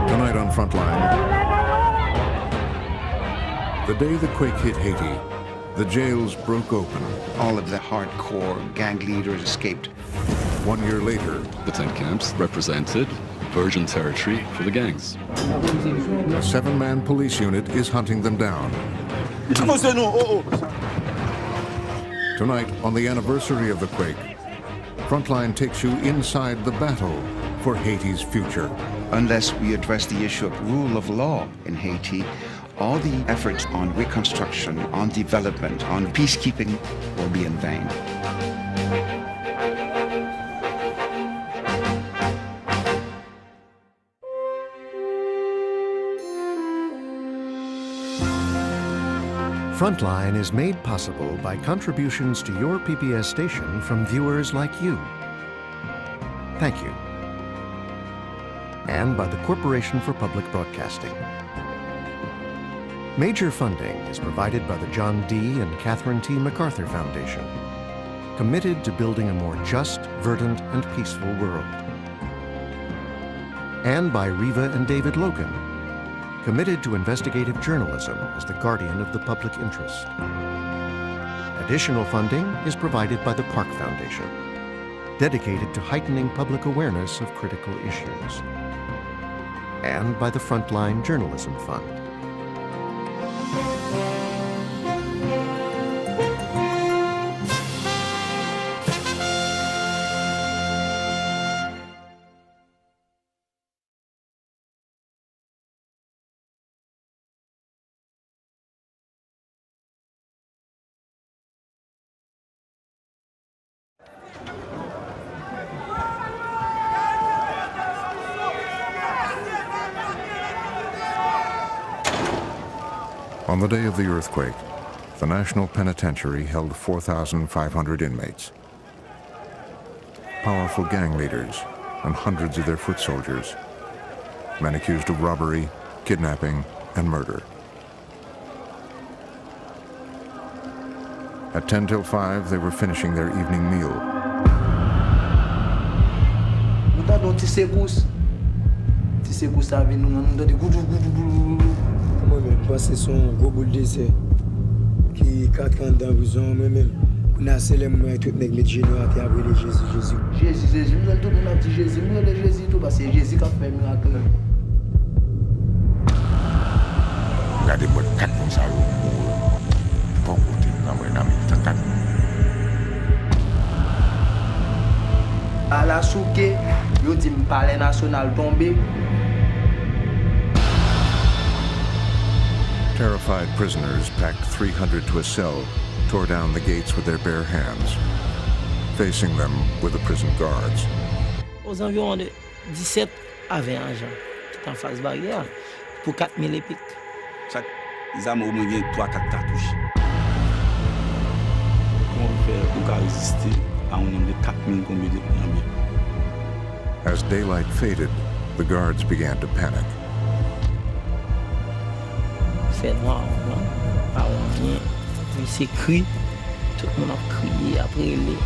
Tonight on Frontline, the day the quake hit Haiti, the jails broke open. All of the hardcore gang leaders escaped. 1 year later, the tent camps represented virgin territory for the gangs. a 7-man police unit is hunting them down. Tonight, on the anniversary of the quake, Frontline takes you inside the battle for Haiti's future. Unless we address the issue of rule of law in Haiti, all the efforts on reconstruction, on development, on peacekeeping will be in vain. Frontline is made possible by contributions to your PBS station from viewers like you. Thank you. And by the Corporation for Public Broadcasting. Major funding is provided by the John D. and Catherine T. MacArthur Foundation, committed to building a more just, verdant, and peaceful world. And by Reva and David Logan, committed to investigative journalism as the guardian of the public interest. Additional funding is provided by the Park Foundation, dedicated to heightening public awareness of critical issues. And by the Frontline Journalism Fund. On the day of the earthquake, the National Penitentiary held 4,500 inmates. Powerful gang leaders and hundreds of their foot soldiers, men accused of robbery, kidnapping, and murder. At 10 till 5, they were finishing their evening meal. C'est son gros boule d'essai qui 4 ans dans prison même on a scellé moi tout nèg met genoux qui a brûlé Jésus nous tout on a dit Jésus nous le Jésus tout parce que Jésus qui a fait miracle regardez moi 4 comme ça pour côté dans moi 4 à la souké yo dit me palais national tombé. Terrified prisoners packed 300 to a cell, tore down the gates with their bare hands. Facing them were the prison guards. Aux environs de 17 à 20 agents qui étaient en face barrière pour 4000 épiques. Chaque arme au moins 3-4 cartouches. Comment faire pour résister à un nombre de 4000 combien de As daylight faded, the guards began to panic. Fait noir, pas rien. Mais c'est cri. Tout le monde a crié après les.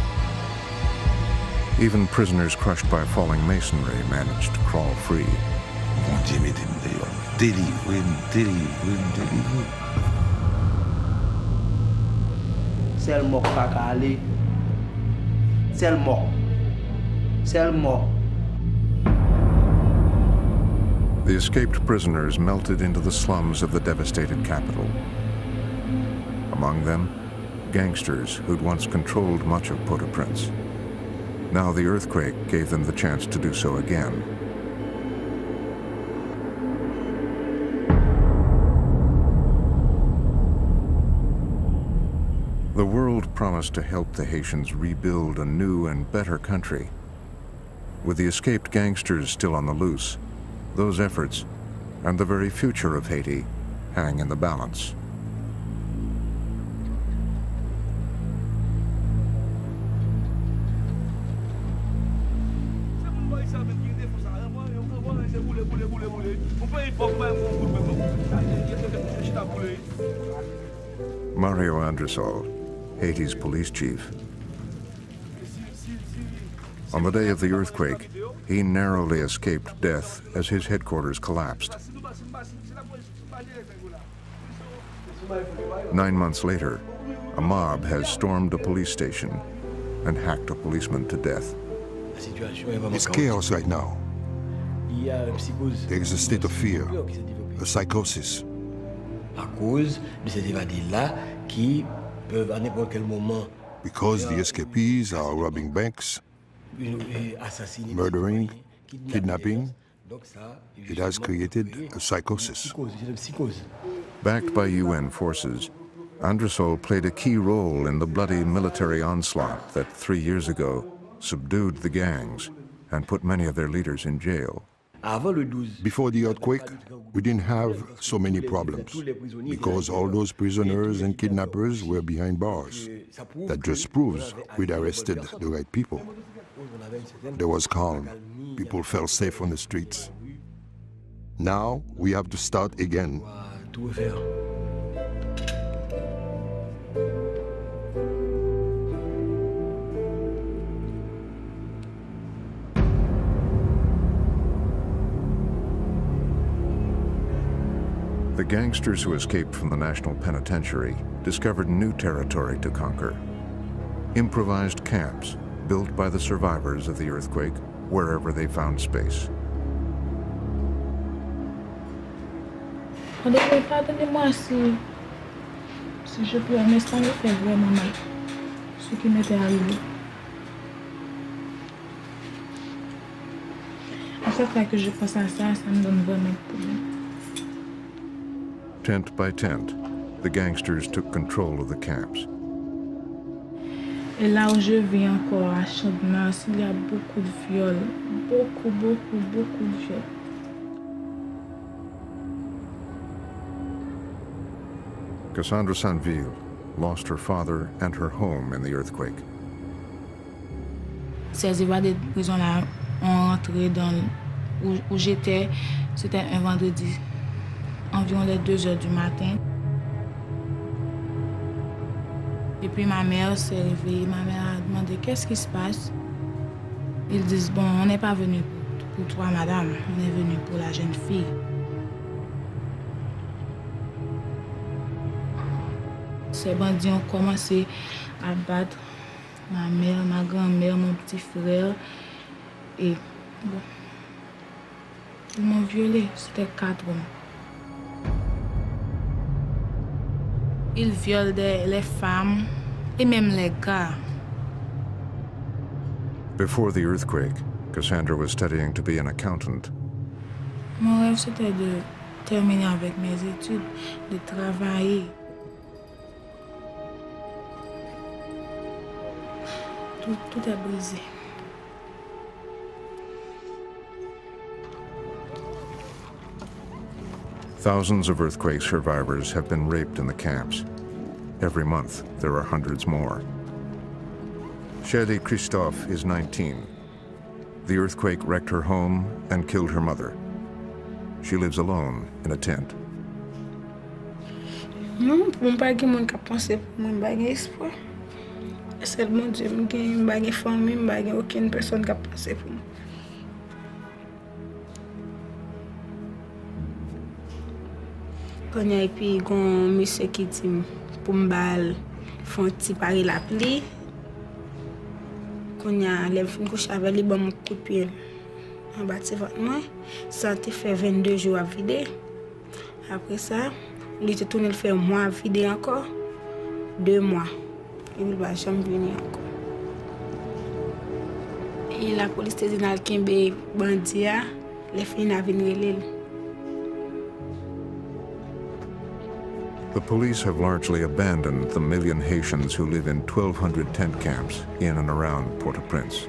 Even prisoners crushed by falling masonry managed to crawl free. Mon Dieu, mettez-moi dehors. Délivrez-moi. C'est le mort pas qu'à aller. C'est le mort. The escaped prisoners melted into the slums of the devastated capital. Among them, gangsters who'd once controlled much of Port-au-Prince. Now the earthquake gave them the chance to do so again. The world promised to help the Haitians rebuild a new and better country. With the escaped gangsters still on the loose, those efforts and the very future of Haiti hang in the balance. Mario Andresol, Haiti's police chief. On the day of the earthquake, he narrowly escaped death as his headquarters collapsed. 9 months later, a mob has stormed a police station and hacked a policeman to death. It's chaos right now. There is a state of fear, a psychosis. Because the escapees are robbing banks, murdering, kidnapping, it has created a psychosis. Backed by UN forces, Andresol played a key role in the bloody military onslaught that 3 years ago subdued the gangs and put many of their leaders in jail. Before the earthquake, we didn't have so many problems because all those prisoners and kidnappers were behind bars. That just proves we'd arrested the right people. There was calm. People felt safe on the streets. Now we have to start again. The gangsters who escaped from the National Penitentiary discovered new territory to conquer. Improvised camps built by the survivors of the earthquake wherever they found space. Pardonnez-moi si je peux, un instant, me fait vraiment mal. Ce qui m'était arrivé. À chaque fois que je pense à ça, ça me donne vraiment de problème. Tent by tent, the gangsters took control of the camps. Et là où je vis encore à Champnas, il y a beaucoup de viols. Beaucoup de viols. Cassandra Sanville lost her father and her home in the earthquake. Ces évadés de prison-là ont rentré dans où j'étais. C'était un vendredi, environ les 2 heures du matin. Et puis ma mère s'est réveillée. Ma mère a demandé qu'est-ce qui se passe. Ils disent bon, on n'est pas venu pour toi, madame, on est venu pour la jeune fille. Ces bandits ont commencé à battre ma mère, ma grand-mère, mon petit frère. Et bon, ils m'ont violée. C'était 4 hommes. Ils violent les femmes et même les gars. Before the earthquake, Cassandra was studying to be an accountant. Mon rêve, c'était de terminer avec mes études, de travailler. Tout est brisé. Thousands of earthquake survivors have been raped in the camps. Every month, there are hundreds more. Shirley Christophe is 19. The earthquake wrecked her home and killed her mother. She lives alone in a tent. Non, pour pas que mon cap penser pour mon bagage espoir. Seulement Dieu me gagne bagage famille, bagage aucune personne qui penser pour moi. Quand y a puis gon monsieur qui dit pour me bal font ti pari la pli. Quand y a les fin couche avec les bon coup de pied. En bâti moi, ça te fait 22 jours à vider. Après ça, il te tourne le faire mois à vider encore 2 mois. Il va jamais venir encore. Et la police te dit dans le Kimbe bandia, les fins à venir l'île. The police have largely abandoned the million Haitians who live in 1,200 tent camps in and around Port-au-Prince.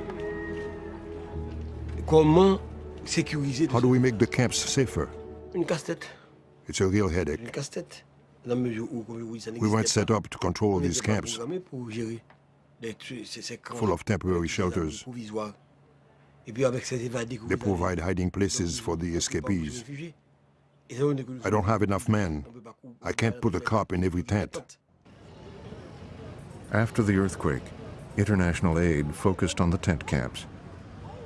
Comment sécuriser? How do we make the camps safer? Une casse-tête. It's a real Une headache. casse-tête. We weren't set up to control these camps, full of temporary shelters. They provide hiding places for the escapees. I don't have enough men. I can't put a cop in every tent. After the earthquake, international aid focused on the tent camps,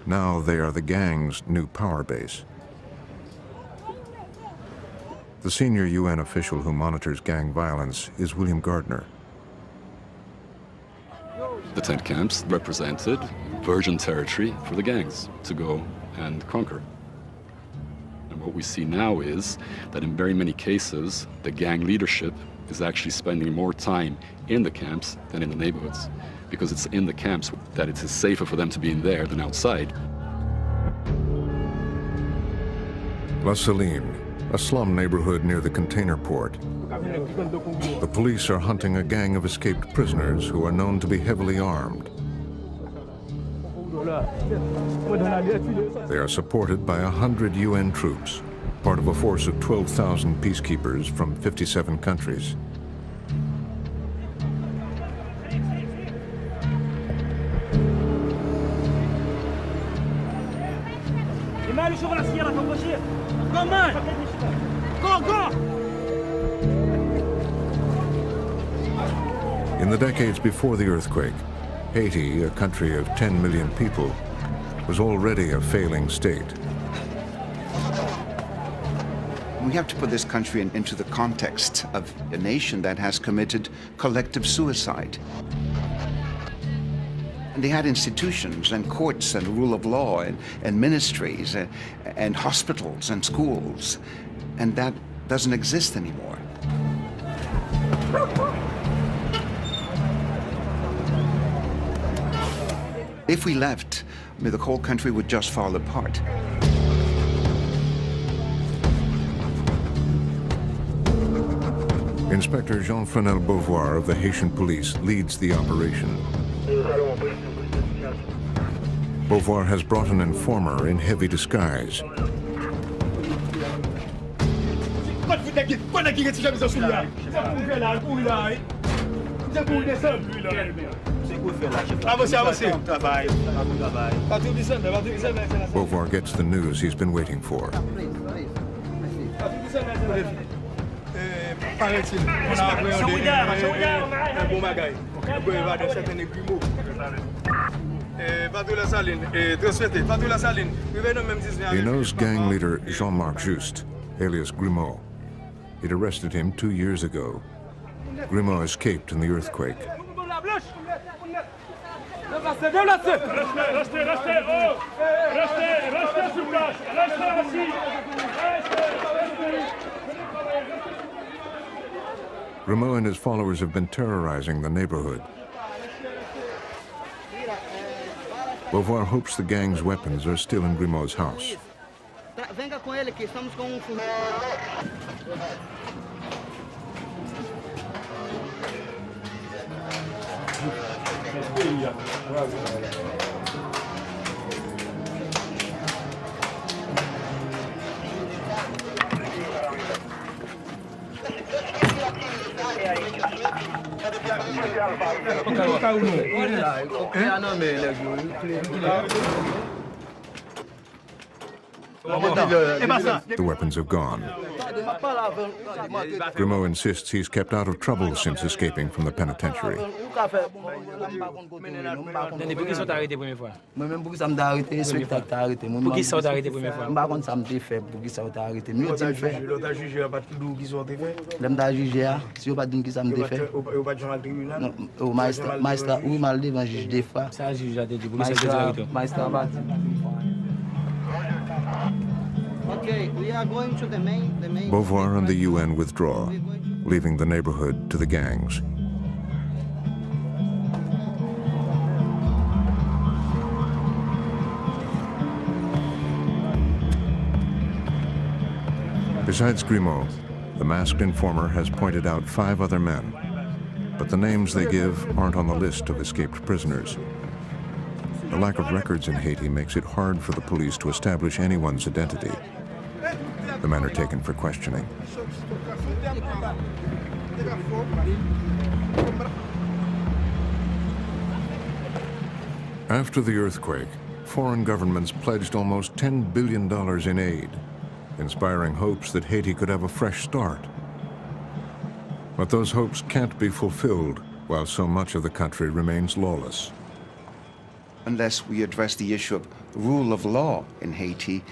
Now they are the gang's new power base. The senior UN official who monitors gang violence is William Gardner. The tent camps represented virgin territory for the gangs to go and conquer. And what we see now is that in very many cases, the gang leadership is actually spending more time in the camps than in the neighborhoods, because it's in the camps that it is safer for them to be in there than outside. La Saline, a slum neighborhood near the container port. The police are hunting a gang of escaped prisoners who are known to be heavily armed. They are supported by 100 UN troops, part of a force of 12,000 peacekeepers from 57 countries. In the decades before the earthquake, Haiti, a country of 10 million people, was already a failing state. We have to put this country into the context of a nation that has committed collective suicide. And they had institutions and courts and rule of law and ministries and hospitals and schools, and that doesn't exist anymore. If we left, the whole country would just fall apart. Inspector Jean-Fresnel Beauvoir of the Haitian police leads the operation. Beauvoir has brought an informer in heavy disguise. Beauvoir gets the news he's been waiting for. He knows gang leader Jean-Marc Juste, alias Grimaud. He'd arrested him 2 years ago. Grimaud escaped in the earthquake. Grimaud and his followers have been terrorizing the neighborhood. Beauvoir hopes the gang's weapons are still in Grimaud's house. The weapons have gone. Grimaud insists he's kept out of trouble since escaping from the penitentiary. Okay, we are going to the main... Beauvoir and the UN withdraw, leaving the neighborhood to the gangs. Besides Grimaud, the masked informer has pointed out 5 other men, but the names they give aren't on the list of escaped prisoners. The lack of records in Haiti makes it hard for the police to establish anyone's identity. The men are taken for questioning. After the earthquake, foreign governments pledged almost $10 billion in aid, inspiring hopes that Haiti could have a fresh start. But those hopes can't be fulfilled while so much of the country remains lawless. unless we address the issue of rule of law in Haiti.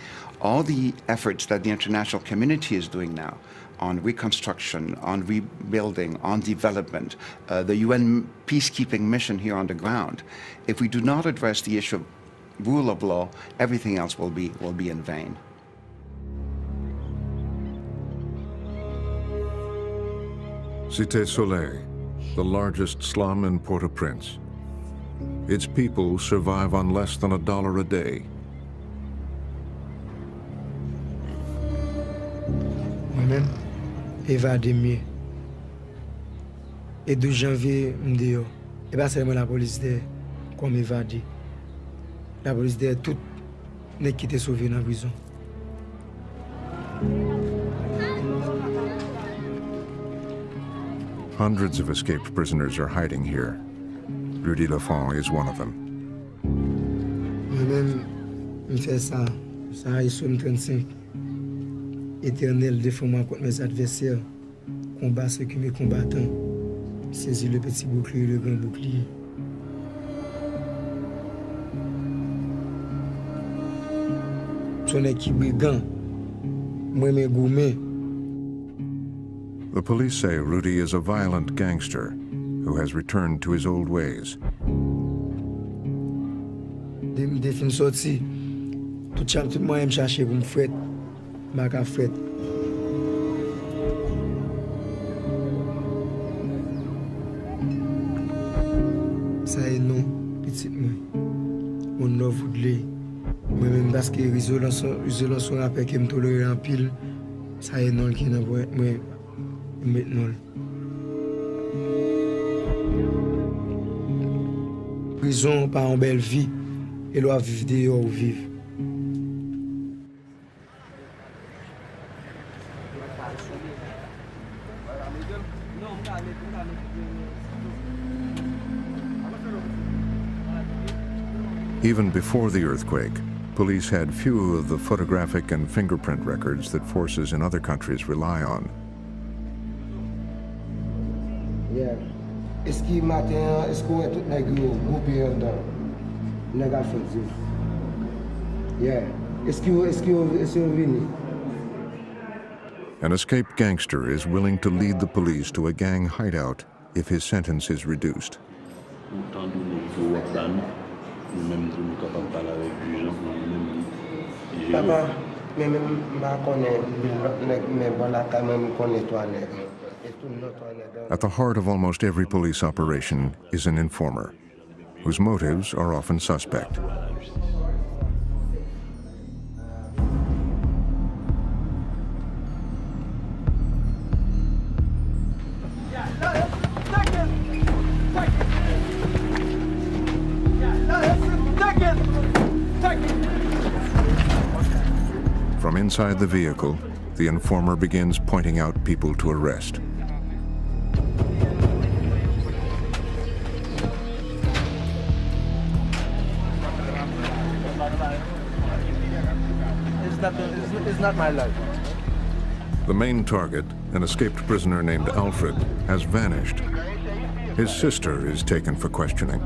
All the efforts that the international community is doing now on reconstruction, on rebuilding, on development, the UN peacekeeping mission here on the ground, if we do not address the issue of rule of law, everything else will be in vain. Cité Soleil, the largest slum in Port-au-Prince. Its people survive on less than $1 a day. Moi-même, évadé mieux. Et 12 janvier, je dis, et pas seulement la police de comme évadé. La police de tout n'est qui était sauvé dans la prison. Hundreds of escaped prisoners are hiding here. Rudy Lafont is one of them. Moi-même, je fais ça. Ça est sur 35. Éternel défends-moi contre mes adversaires. Combat ceux qui me combattent. Saisis le petit bouclier, le grand bouclier. Son équipe brigand. Moi-même gourmet. The police say Rudy is a violent gangster who has returned to his old ways. Des films sortis. Tout moi me chercher pour me fouette. Ma ka fouette. Ça est non, petit moi. On ne voudrait. Moi-même parce que l'isolation après que me tolérer en pile. Ça est non qui n'a pas moi maintenant. Prison pas une belle vie. Et doit vivre dehors ou vivre. Even before the earthquake, police had few of the photographic and fingerprint records that forces in other countries rely on. Yeah. Est-ce qu'il matin, est-ce qu'on est tout négro groupé dedans? Nègre offensif. Yeah. Est-ce qu'ils venu? An escaped gangster is willing to lead the police to a gang hideout if his sentence is reduced. Papa, même pas connaît, mais bon là quand même connaît toi nègre. At the heart of almost every police operation is an informer, whose motives are often suspect. From inside the vehicle, the informer begins pointing out people to arrest. It's not my life. The main target, an escaped prisoner named Alfred, has vanished. His sister is taken for questioning.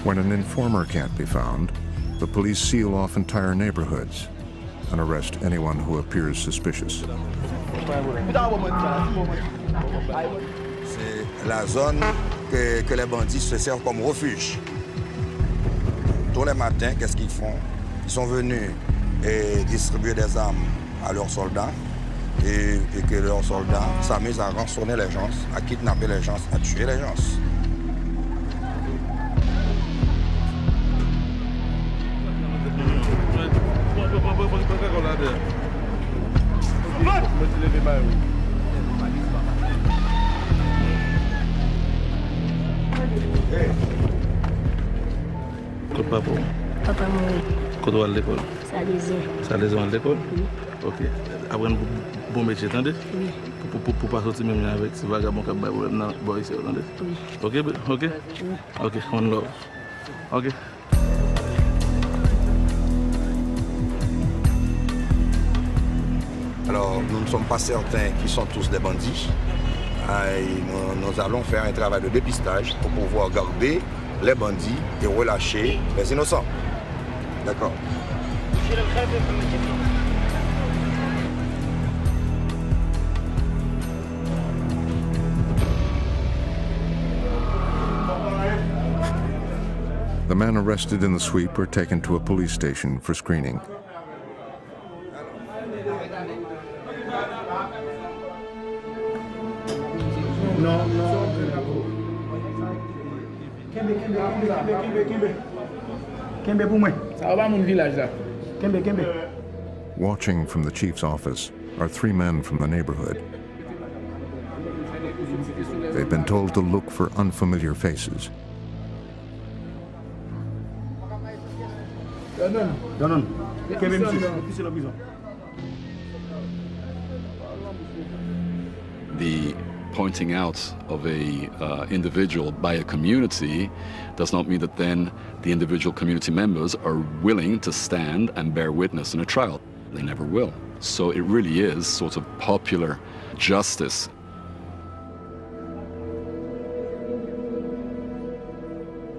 When an informer can't be found, the police seal off entire neighborhoods and arrest anyone who appears suspicious. C'est la zone que les bandits se servent comme refuge. Tous les matins, qu'est-ce qu'ils font? Ils sont venus distribuer des armes à leurs soldats et que leurs soldats s'amusent à rançonner les gens, à kidnapper les gens, à tuer les gens. Hey. Papa? Papa mourir. Quand tu vas à l'école? Ça les à l'école? Oui. Ok. Après, bon métier, attendez? Oui. Pour pas sortir même avec ces vagabonds qui ont des problèmes dans le boy, attendez? Oui. Ok, ok? Oui. Ok, on love. Ok. Alors, nous ne sommes pas certains qu'ils sont tous des bandits. Nous allons faire un travail de dépistage pour pouvoir garder les bandits et relâcher les innocents. D'accord. The men arrested in the sweep are taken to a police station for screening. Watching from the chief's office are 3 men from the neighborhood. They've been told to look for unfamiliar faces. The pointing out of a individual by a community does not mean that then the individual community members are willing to stand and bear witness in a trial. They never will. So it really is sort of popular justice.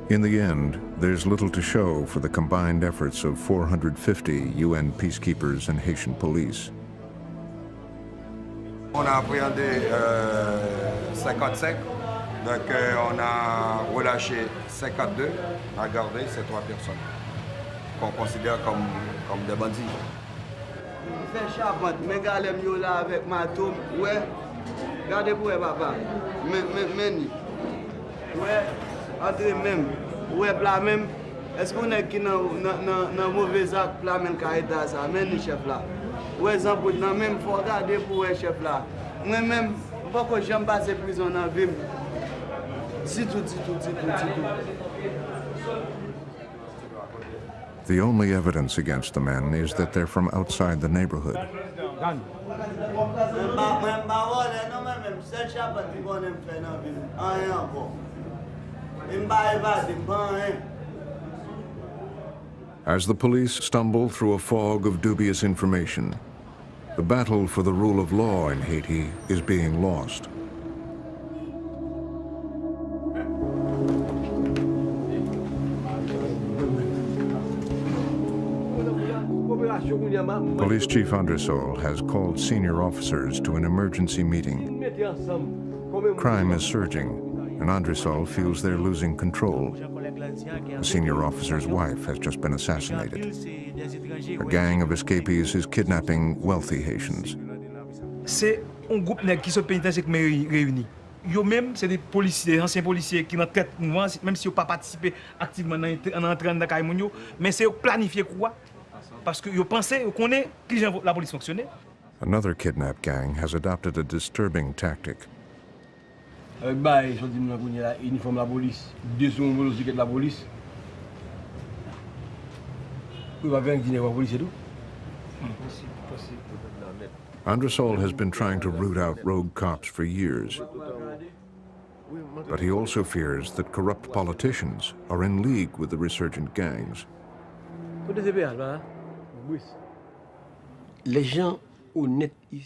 In the end, there's little to show for the combined efforts of 450 UN peacekeepers and Haitian police. On a appréhendé 55, donc on a relâché 52, on a gardé ces 3 personnes qu'on considère comme des bandits. Fais charpente, mais gardez mieux là avec ma tombe, ouais, gardez pour papa, meni, ouais, entre même, ouais, plat même, est-ce qu'on est qui n'a mauvais acte, plat même carrément ça, meni chef là. Ouais, Zamboud, non, même, il faut regarder pour le chef là. Moi-même, pourquoi j'aime passer prison dans la vie? C'est tout. The only evidence against the men is that they're from outside the neighborhood. As the police stumble through a fog of dubious information, the battle for the rule of law in Haiti is being lost. Police Chief Andresol has called senior officers to an emergency meeting. Crime is surging, and Andresol feels they're losing control. A senior officer's wife has just been assassinated. A gang of escapees is kidnapping wealthy Haitians. C'est un groupe qui sont pénitentiaires qui réunis. Yo même c'est des policiers, des anciens policiers qui dans tête mouvement, même si ils pas participé activement en entraînement dans Caïmounio, mais c'est planifié quoi? Parce que yo pensé qu'on est qui la police fonctionne. Another kidnap gang has adopted a disturbing tactic. Avec bail, je dis nous la uniforme la police, 200 velocité de la police. Vous va venir la police et tout. Andresol has been trying to root out rogue cops for years. But he also fears that corrupt politicians are in league with the resurgent gangs.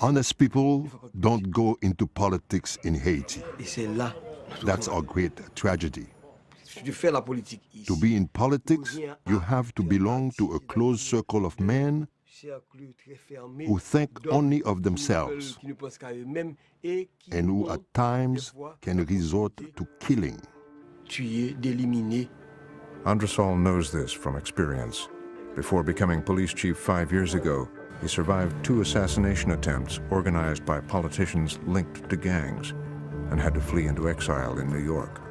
Honest people don't go into politics in Haiti. That's our great tragedy. To be in politics, you have to belong to a close circle of men who think only of themselves and who at times can resort to killing. Andresol knows this from experience. Before becoming police chief 5 years ago, he survived 2 assassination attempts organized by politicians linked to gangs and had to flee into exile in New York.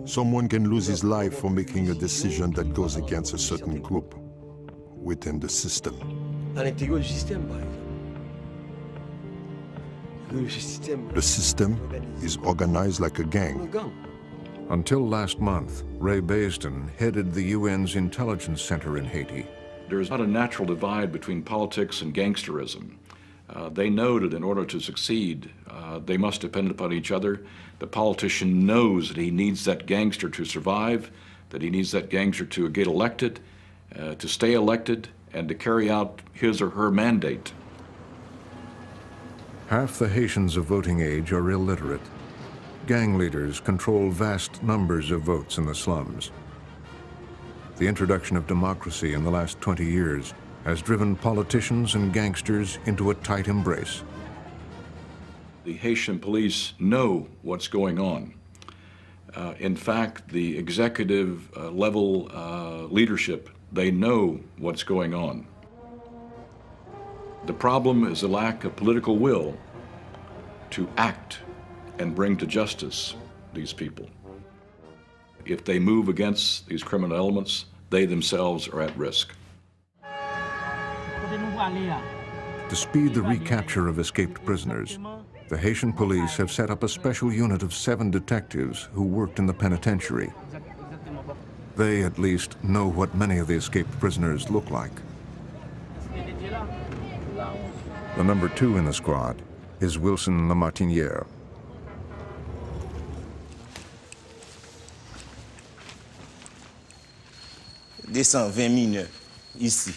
Someone can lose his life for making a decision that goes against a certain group within the system. The system is organized like a gang. Until last month, Ray Baisden headed the UN's intelligence center in Haiti. There's not a natural divide between politics and gangsterism. They know that in order to succeed, they must depend upon each other. The politician knows that he needs that gangster to survive, that he needs that gangster to get elected, to stay elected, and to carry out his or her mandate. Half the Haitians of voting age are illiterate. Gang leaders control vast numbers of votes in the slums. The introduction of democracy in the last 20 years has driven politicians and gangsters into a tight embrace. The Haitian police know what's going on. In fact, the executive level leadership, they know what's going on. The problem is a lack of political will to act and bring to justice these people. If they move against these criminal elements, they themselves are at risk. To speed the recapture of escaped prisoners, the Haitian police have set up a special unit of 7 detectives who worked in the penitentiary. They, at least, know what many of the escaped prisoners look like. The number 2 in the squad is Wilson Lamartiniere. « 220 mineurs ici.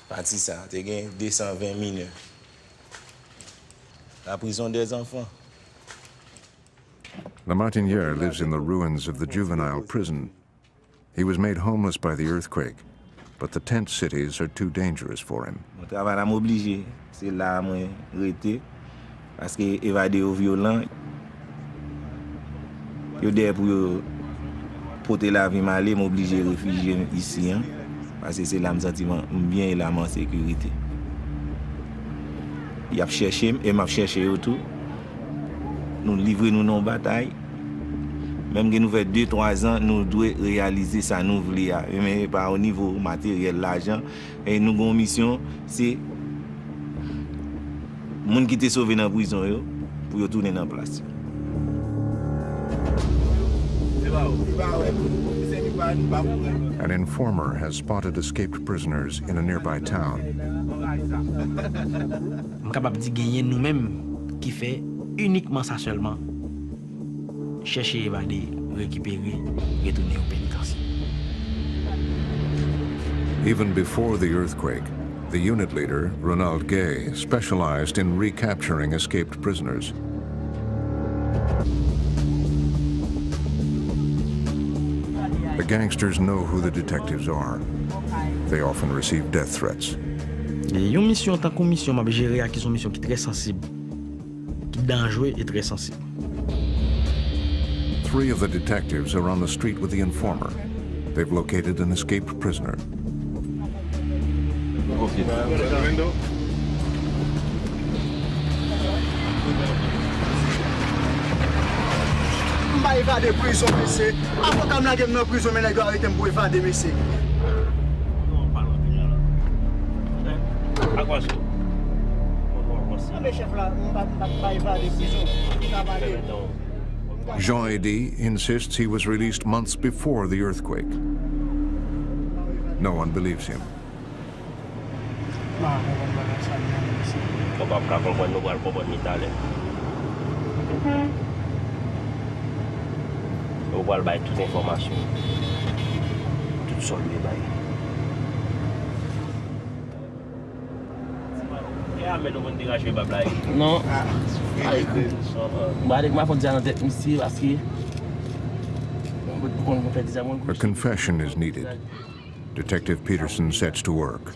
Parti ça, tu as 220 mineurs. La prison des enfants. Lamartiniere lives in the ruins of the juvenile prison. He was made homeless by the earthquake, but the tent cities are too dangerous for him. Mon travail m'a obligé, c'est là moi rester parce que évader au violent. Yo dé pour porter la vie malé m'obligé réfugier ici hein, parce que c'est là me sentiment bien et là en sécurité. Il a cherché et m'a cherché autour. Nous livrer nous dans bataille. Même que nous fait 2-3 ans, nous devons réaliser ça nous voulons, mais pas au niveau matériel, l'argent. Et nous avons une mission, c'est les gens qui étaient sauvés dans la prison pour retourner dans la place. An informer has spotted escaped prisoners in a nearby town. Je suis capable de gagner nous-mêmes qui fait uniquement ça seulement. Chercher, évader, récupérer, retourner au pénitencier. Even before the earthquake, the unit leader, Ronald Gay, specialized in recapturing escaped prisoners. The gangsters know who the detectives are. They often receive death threats. Une mission, tant qu'une mission, m'a géré à qui sont mission qui est très sensible, qui est dangereuse et très sensible. 3 of the detectives are on the street with the informer. They've located an escaped prisoner. M'a évadé prison, monsieur. Avant qu'on m'a gagné prison, mais les gars arrêtent pour évader, monsieur. À quoi ça? Mais chef là, m'a évadé prison. Jean Eddy insists he was released months before the earthquake. No one believes him. On va avoir toute information, toute seule non. A confession is needed. Detective Peterson sets to work.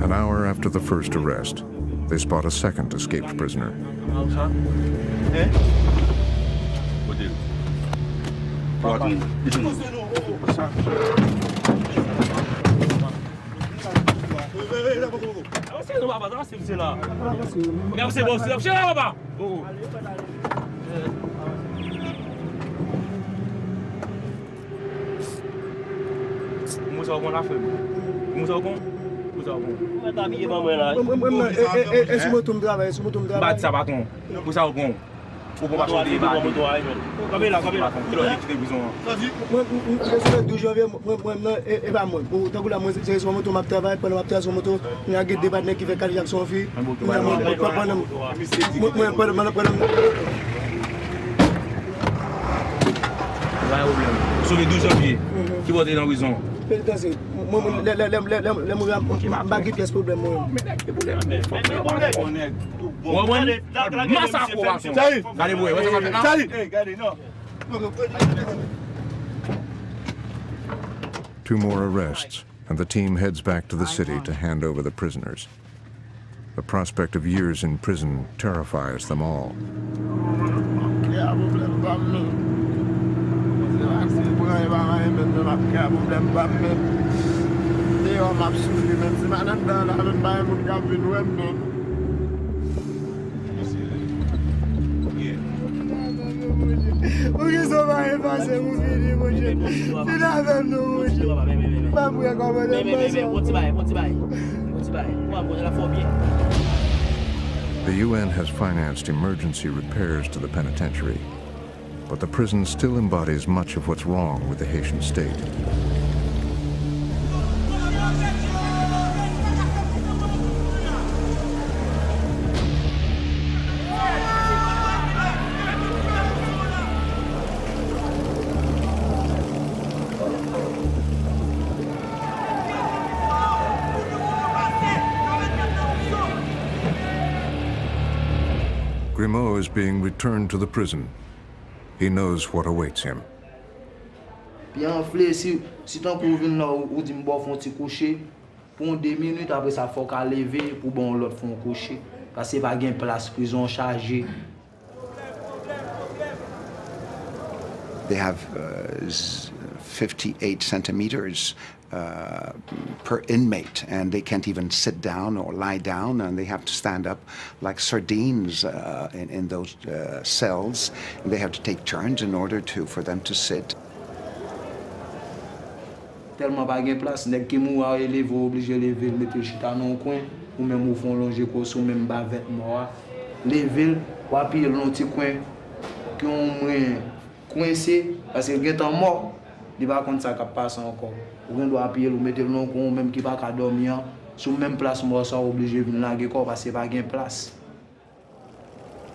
An hour after the first arrest, they spot a second escaped prisoner. Sauvé 12 janvier, qui va être dans la prison. Two more arrests, and the team heads back to the city to hand over the prisoners. The prospect of years in prison terrifies them all. The UN has financed emergency repairs to the penitentiary, but the prison still embodies much of what's wrong with the Haitian state. Grimaud is being returned to the prison. He knows what awaits him. Bien flé si tant pour venir là ou dit m'bo font ti coucher pour 2 minutes après ça faut qu'à lever pour bon l'autre font coucher parce que pas gain place prison chargée. They have 58 centimeters per inmate, and they can't even sit down or lie down, and they have to stand up like sardines in those cells. And they have to take turns in order for them to sit. Tellement pas gain place, nèg qui mou a élevé obligé lever mettre chita dans coin ou même ou font longer ko sou même ba vêtement lever ou appuyer dans petit coin qui on coincé parce que gain temps mort, il va compte ça qui passe encore. Ou doit appuyer ou mettre dans coin même qui pas ka dormir sous même place mort ça obligé venir laguer corps parce que pas gain place.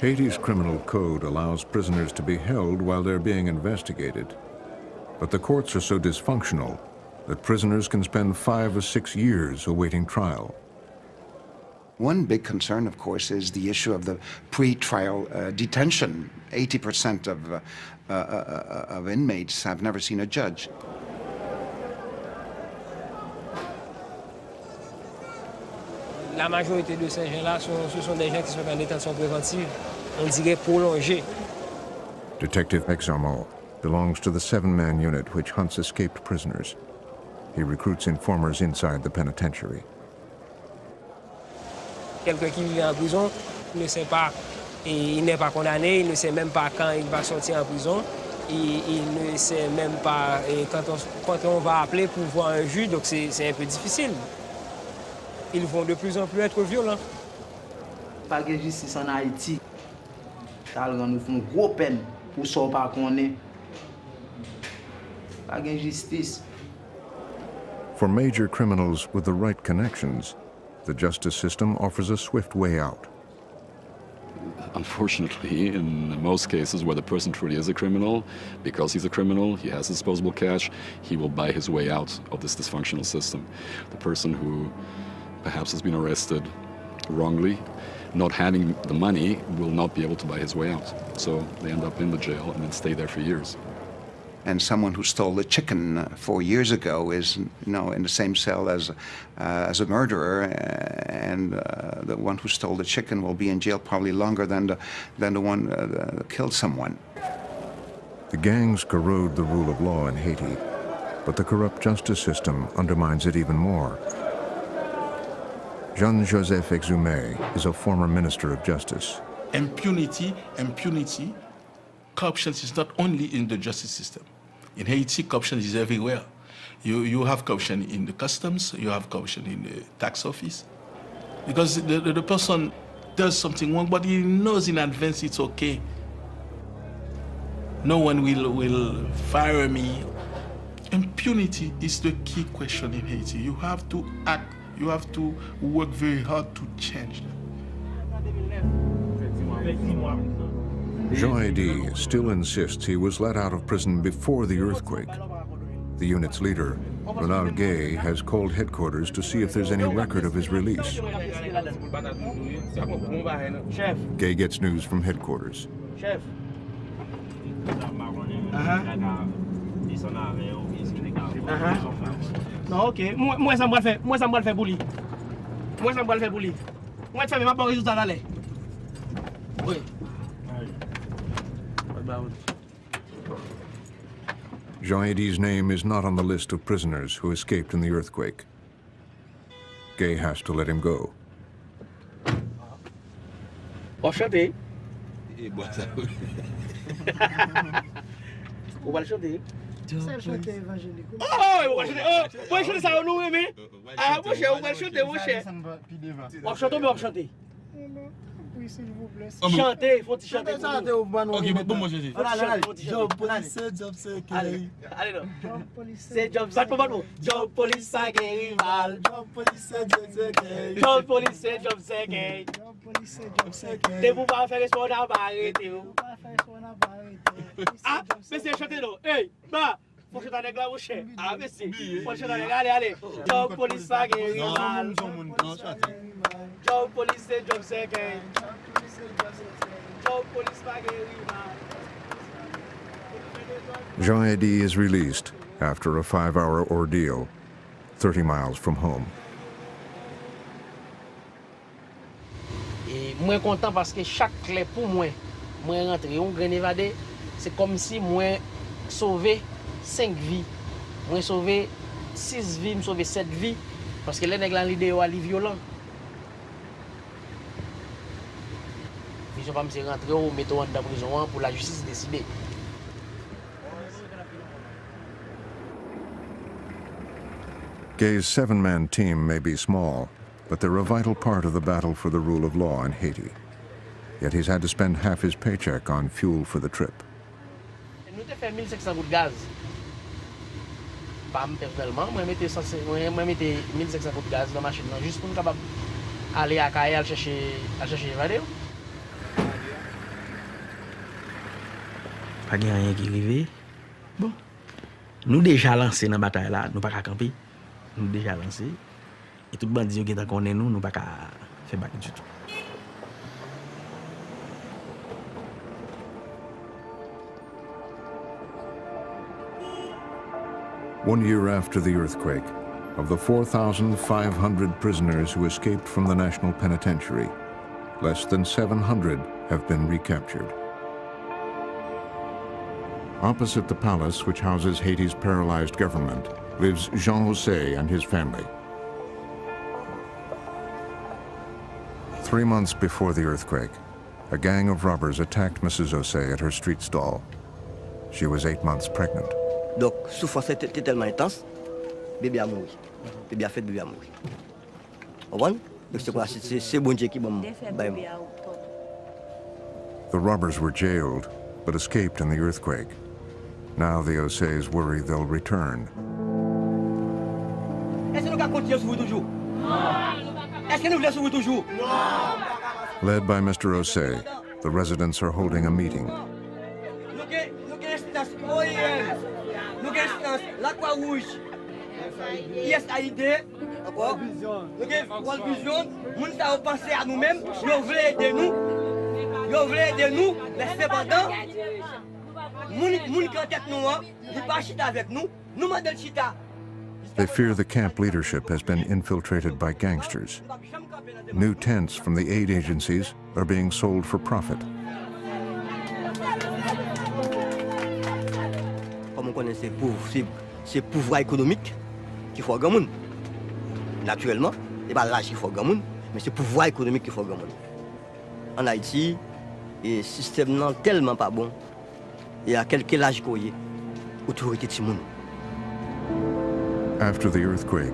Haiti's criminal code allows prisoners to be held while they're being investigated, but the courts are so dysfunctional that prisoners can spend 5 or 6 years awaiting trial. One big concern, of course, is the issue of the pre-trial detention. 80% of inmates have never seen a judge. La majorité de ces gens-là, ce sont des gens qui sont en détention préventive, on dirait prolongée. Detective Exarmont belongs to the 7-man unit which hunts escaped prisoners. He recruits informers inside the penitentiary. Quelqu'un qui vit en prison ne sait pas, et il n'est pas condamné, il ne sait même pas quand il va sortir en prison, il ne sait même pas quand on va appeler pour voir un juge, donc c'est un peu difficile. Ils vont de plus en plus être violents. Pas de justice en Haïti. Ça nous fait une grosse peine pour ça pas qu'on est. Pas de justice. For major criminals with the right connections, the justice system offers a swift way out. Unfortunately, in most cases where the person truly is a criminal, because he's a criminal, he has disposable cash, he will buy his way out of this dysfunctional system. The person who perhaps has been arrested wrongly, not having the money, will not be able to buy his way out. So they end up in the jail and then stay there for years. And someone who stole a chicken 4 years ago is, in the same cell as a murderer, and the one who stole the chicken will be in jail probably longer than the one that killed someone. The gangs corrode the rule of law in Haiti, but the corrupt justice system undermines it even more. Jean-Joseph Exumé is a former minister of justice. Impunity, corruption is not only in the justice system. In Haiti, corruption is everywhere. You have corruption in the customs, you have corruption in the tax office. Because the person does something wrong, but he knows in advance it's okay. No one will fire me. Impunity is the key question in Haiti. You have to act, you have to work very hard to change that. Jean-Haiti still insists he was let out of prison before the earthquake. The unit's leader, Ronald Gay, has called headquarters to see if there's any record of his release. Gay gets news from headquarters. Chef. Non, ok. Moi, ça me fait pour lui. Moi, ça me fait pour lui. Moi, je fais mes résultats d'aller. Oui. Jean-Haiti's name is not on the list of prisoners who escaped in the earthquake. Gay has to let him go. Enchanté. On va le chanter. C'est chanter évangélique. Oh, on va chanter. Oh, moi chanter ça nous mais. Ah, mon cher, on va chanter, mon cher. On chante mais on chanter. Oui, s'il vous plaît. Chanter, faut chanter. Ok, bon moi chanter. Job police, job secret. Allez non. C'est job ça pas bon. Job police ça rival. Job police, job secret. Job police, job secret. Job police, job secret. Te vous pas faire responsable arrêter. Ah, mais c'est chanter non. Hey, bah faut chanter avec la bouche. Ah, merci. Faut chanter avec allez. Job police ça rival. Job police, job secret. Job police ça rival. Jean-Haiti is released after a 5-hour ordeal, 30 miles from home. Et moi content parce que chaque clé pour moi rentrer on grain évadé, c'est comme si moi sauvé 5 vies. Moi sauvé 6 vies, moi sauvé 7 vies parce que les nèg là l'idée est violent. Je vais me rentrer ou mettre en prison pour la justice décider. Gay's 7-man team may be small, but they're a vital part of the battle for the rule of law in Haiti. Yet he's had to spend half his paycheck on fuel for the trip. Nous avons fait 1500 gouttes de gaz. Pas personnellement, moi mettais 1500 gouttes de gaz dans la machine juste pour nous capable aller à Kaye à chercher évader. Pas rien qui arrive. Bon. Nous déjà lancé dans la bataille là, nous pas qu'à camper. Nous déjà lancé. Et tout bandit qui est connaît nous pas qu'à faire bac du tout. One year after the earthquake, of the 4,500 prisoners who escaped from the National Penitentiary, less than 700 have been recaptured. Opposite the palace, which houses Haiti's paralyzed government, lives Jean-José and his family. 3 months before the earthquake, a gang of robbers attacked Mrs. José at her street stall. She was 8 months pregnant. Donc, souffrance était tellement intense, bébé a mouru. Bébé a fait bébé a mouru. Vous comprenez? Donc c'est bon Dieu qui m'a mouru. The robbers were jailed, but escaped in the earthquake. Now the Osés worry they'll return. Est-ce que nous allons continuer à souffrir toujours? Non. Est-ce que nous voulons souffrir toujours? Non. Led by Mr. Osé, the residents are holding a meeting. Nous avons instance OIM, nous avons instance la Croix-Rouge, ISAID, nous avons World Vision, nous avons pensé à nous-mêmes, nous voulons aider nous. Nous voulons aider nous, mais cependant, They fear the camp leadership has been infiltrated by gangsters. New tents from the aid agencies are being sold for profit. Comme on connaît ces pauvres, c'est le pouvoir économique qu'il faut grand monde. Naturellement, ce n'est pas l'âge qu'il faut grand monde, mais c'est le pouvoir économique qu'il faut grand monde. En Haïti, le système n'est tellement pas bon. Il y a quelques âges qu'il y a autorité de monde. After the earthquake,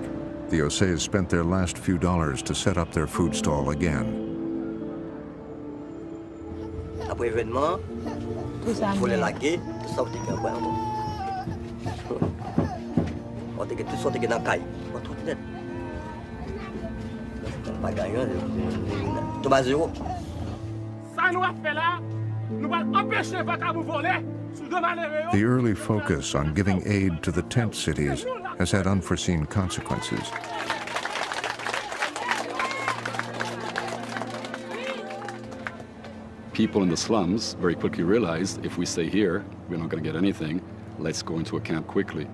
the Oseas spent their last few dollars to set up their food stall again. Après l'événement, il faut les laguer, tout ça, on est encore. On est tout sorti dans la caille. On trouve net. Pas gagnant, tout bas zéro. Ça nous a fait là, nous allons empêcher de vous voler. The early focus on giving aid to the tent cities has had unforeseen consequences. People in the slums very quickly realized if we stay here, we're not going to get anything. Let's go into a camp quickly.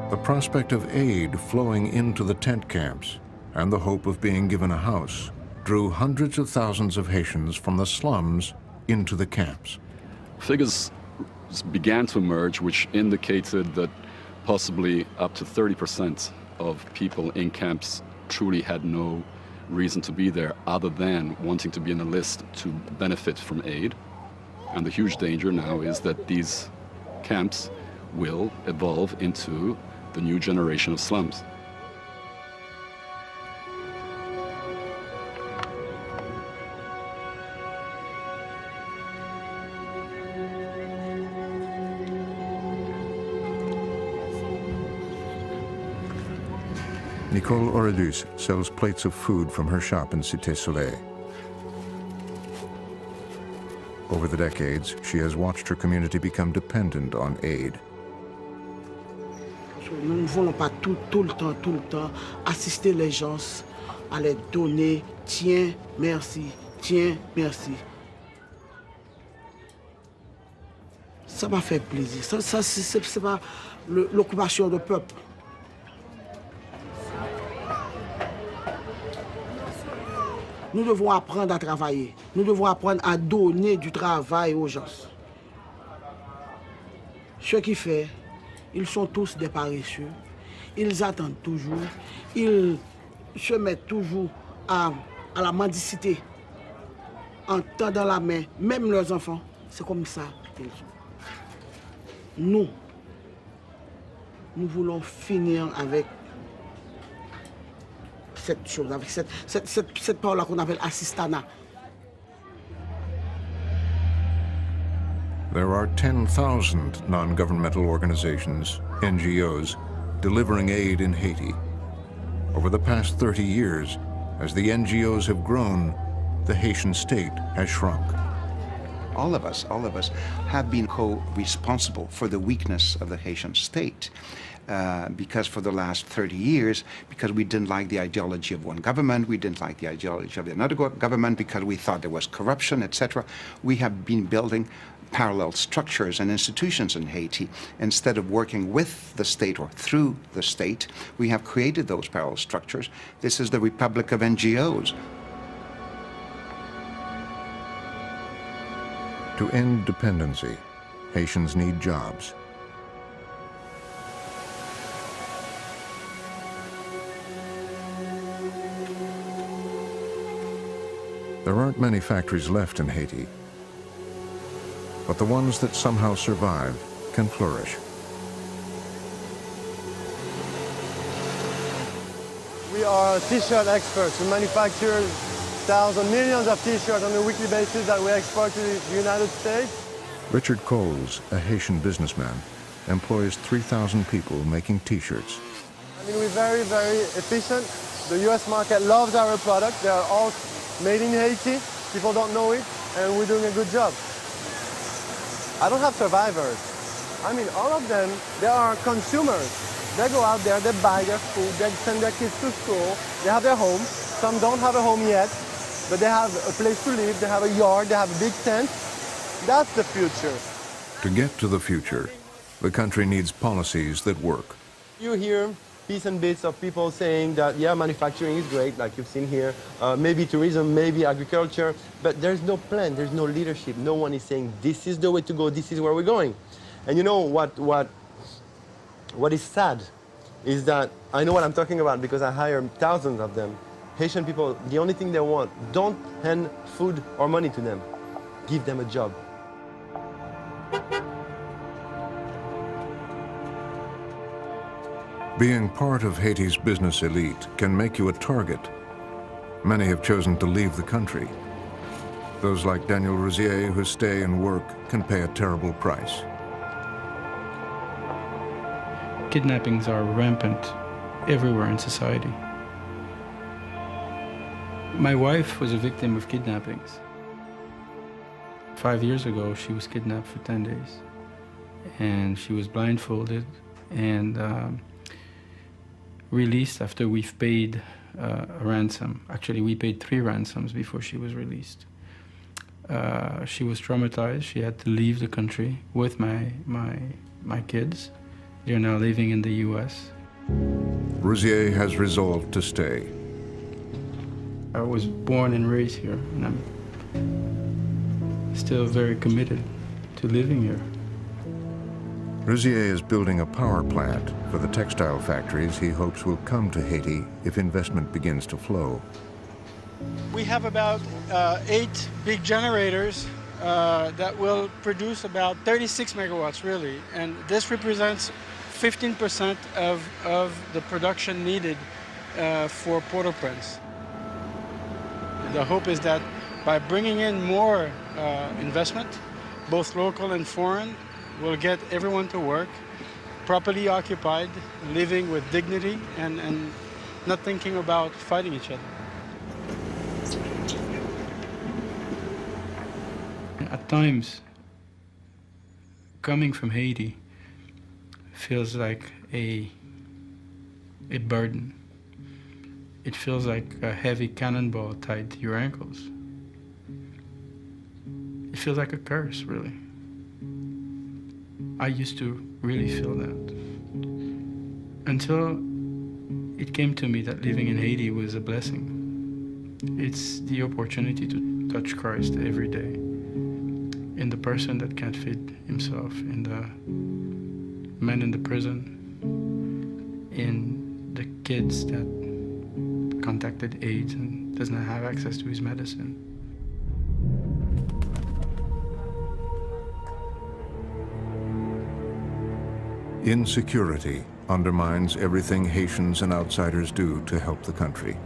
The prospect of aid flowing into the tent camps and the hope of being given a house drew hundreds of thousands of Haitians from the slums into the camps. Figures began to emerge which indicated that possibly up to 30% of people in camps truly had no reason to be there other than wanting to be in a list to benefit from aid. And the huge danger now is that these camps will evolve into the new generation of slums. Nicole Oredus sells plates of food from her shop in Cité Soleil. Over the decades, she has watched her community become dependent on aid. Nous ne voulons pas tout le temps assister les gens à les donner. Tiens, merci. Tiens, merci. Ça m'a fait plaisir. Ça c'est pas l'occupation du peuple. Nous devons apprendre à travailler. Nous devons apprendre à donner du travail aux gens. Ce qui fait, ils sont tous des paresseux. Ils attendent toujours. Ils se mettent toujours à la mendicité. En tendant la main, même leurs enfants. C'est comme ça qu'ils sont. Nous voulons finir avec cette chose, avec cette parole qu'on appelle assistana. There are 10,000 non-governmental organizations, NGOs, delivering aid in Haiti. Over the past 30 years, as the NGOs have grown, the Haitian state has shrunk. All of us have been co-responsible for the weakness of the Haitian state. Because for the last 30 years, because we didn't like the ideology of one government, we didn't like the ideology of another government, because we thought there was corruption, etc., we have been building parallel structures and institutions in Haiti. Instead of working with the state or through the state, we have created those parallel structures. This is the Republic of NGOs. To end dependency, Haitians need jobs. There aren't many factories left in Haiti, but the ones that somehow survive can flourish. We are t-shirt experts. We manufacture thousands, millions of t-shirts on a weekly basis that we export to the United States. Richard Coles, a Haitian businessman, employs 3,000 people making t-shirts. I mean, we're very, very efficient. The U.S. market loves our product. They are all made in Haiti. People don't know it, and we're doing a good job. I don't have survivors. I mean, all of them, they are consumers. They go out there, they buy their food, they send their kids to school, they have their home. Some don't have a home yet, but they have a place to live, they have a yard, they have a big tent. That's the future. To get to the future, the country needs policies that work. You hear bits and bits of people saying that, yeah, manufacturing is great, like you've seen here, maybe tourism, maybe agriculture, but there's no plan, there's no leadership. No one is saying, this is the way to go, this is where we're going. And you know what What is sad is that I know what I'm talking about because I hire thousands of them. Haitian people, the only thing they want, don't hand food or money to them. Give them a job. Being part of Haiti's business elite can make you a target. Many have chosen to leave the country. Those like Daniel Rousier, who stay and work, can pay a terrible price. Kidnappings are rampant everywhere in society. My wife was a victim of kidnappings. 5 years ago, she was kidnapped for 10 days. And she was blindfolded and released after we've paid a ransom. Actually, we paid 3 ransoms before she was released. She was traumatized. She had to leave the country with my kids. They're now living in the US. Rousier has resolved to stay. I was born and raised here, and I'm still very committed to living here. Rousier is building a power plant for the textile factories he hopes will come to Haiti if investment begins to flow. We have about 8 big generators that will produce about 36 megawatts, really. And this represents 15% of the production needed for Port-au-Prince. The hope is that by bringing in more investment, both local and foreign, we'll get everyone to work, properly occupied, living with dignity, and not thinking about fighting each other. At times, coming from Haiti feels like a burden. It feels like a heavy cannonball tied to your ankles. It feels like a curse, really. I used to really feel that. Until it came to me that living in Haiti was a blessing. It's the opportunity to touch Christ every day. In the person that can't feed himself, in the men in the prison, in the kids that contacted AIDS and does not have access to his medicine. Insecurity undermines everything Haitians and outsiders do to help the country.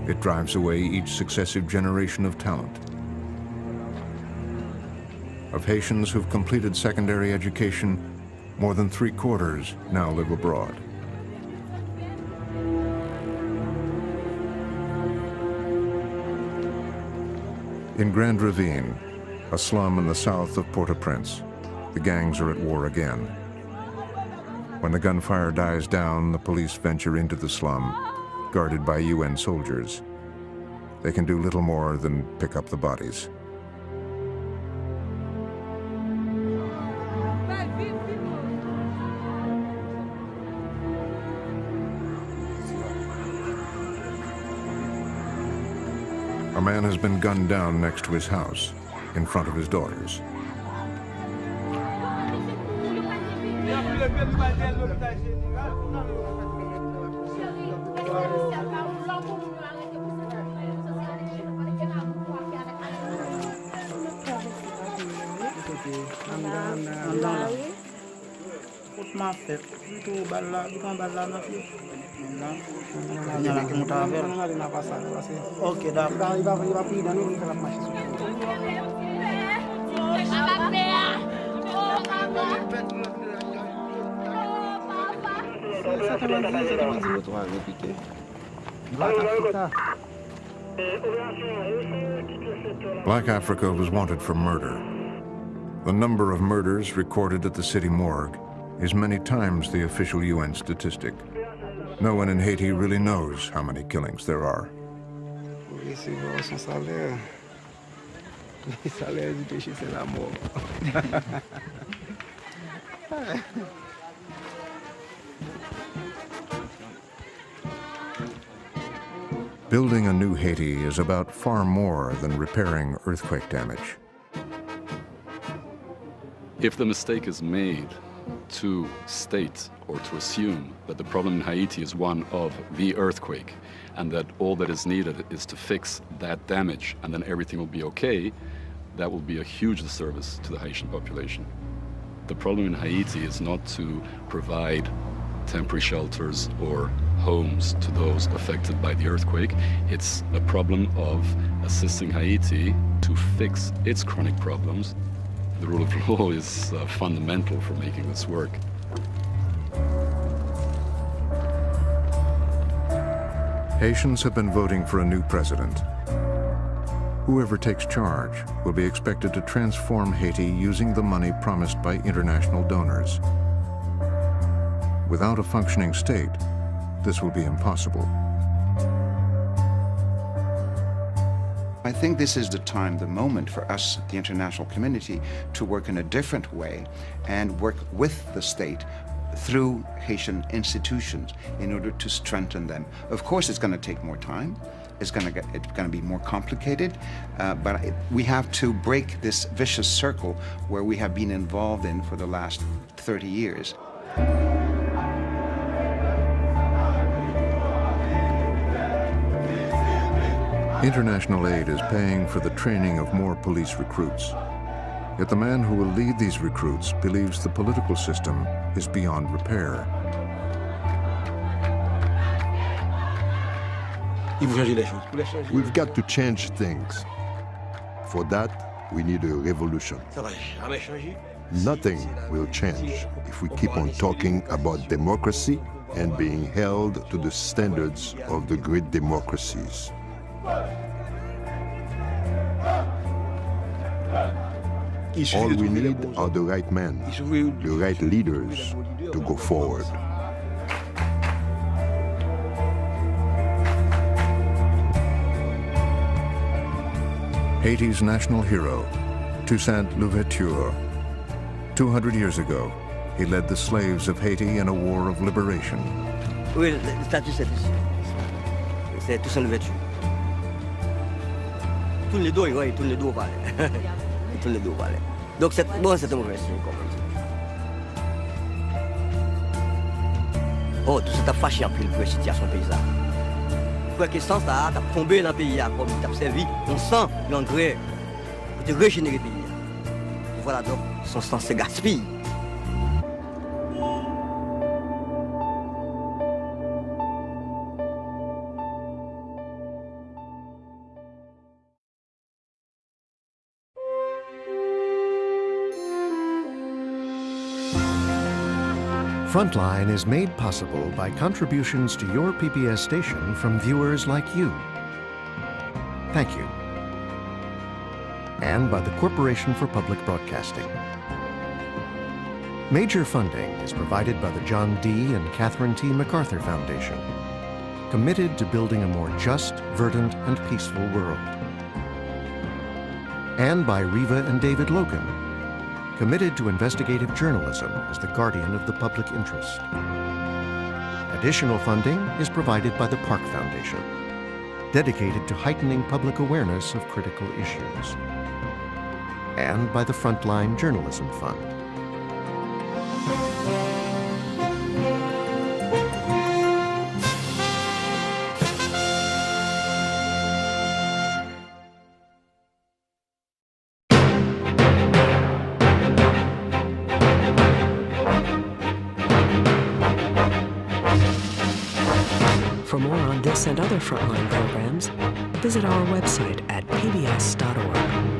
It drives away each successive generation of talent. Of Haitians who've completed secondary education, more than 3/4 now live abroad. In Grand Ravine, a slum in the south of Port-au-Prince, the gangs are at war again. When the gunfire dies down, the police venture into the slum, guarded by UN soldiers. They can do little more than pick up the bodies. A man has been gunned down next to his house, in front of his daughters. Ok, d'accord. Il va prier dans nous, il va la marcher sur Black Africa was wanted for murder. The number of murders recorded at the city morgue is many times the official UN statistic. No one in Haiti really knows how many killings there are. Building a new Haiti is about far more than repairing earthquake damage. If the mistake is made to state or to assume that the problem in Haiti is one of the earthquake and that all that is needed is to fix that damage and then everything will be okay, that will be a huge disservice to the Haitian population. The problem in Haiti is not to provide temporary shelters or homes to those affected by the earthquake. It's a problem of assisting Haiti to fix its chronic problems. The rule of law is fundamental for making this work. Haitians have been voting for a new president. Whoever takes charge will be expected to transform Haiti using the money promised by international donors. Without a functioning state, this will be impossible. I think this is the time, the moment for us, the international community, to work in a different way and work with the state through Haitian institutions in order to strengthen them. Of course, it's going to take more time. It's going to be more complicated, but we have to break this vicious circle where we have been involved in for the last 30 years. International aid is paying for the training of more police recruits. Yet the man who will lead these recruits believes the political system is beyond repair. We've got to change things. For that, we need a revolution. Nothing will change if we keep on talking about democracy and being held to the standards of the great democracies. All we need are the right men, the right leaders to go forward. Haiti's national hero, Toussaint Louverture. 200 years ago, he led the slaves of Haiti in a war of liberation. Oui, le statut c'est ici. C'est Toussaint Louverture. Tourne les dos, oui, tourne les dos au palais. Il tourne les dos au palais. Donc c'est bon, c'est un mauvais signe, comme on dit. Oh, tout ça t'a fâché après la situation paysanne. Quoi que ça, t'as tombé dans le pays, comme t'as servi, on sent l'engrais pour te régénérer le pays. Et voilà donc, son sang se gaspille. Frontline is made possible by contributions to your PBS station from viewers like you. Thank you. And by the Corporation for Public Broadcasting. Major funding is provided by the John D. and Catherine T. MacArthur Foundation, committed to building a more just, verdant, and peaceful world. And by Reva and David Logan, committed to investigative journalism as the guardian of the public interest. Additional funding is provided by the Park Foundation, dedicated to heightening public awareness of critical issues, and by the Frontline Journalism Fund. For more on this and other Frontline programs, visit our website at pbs.org.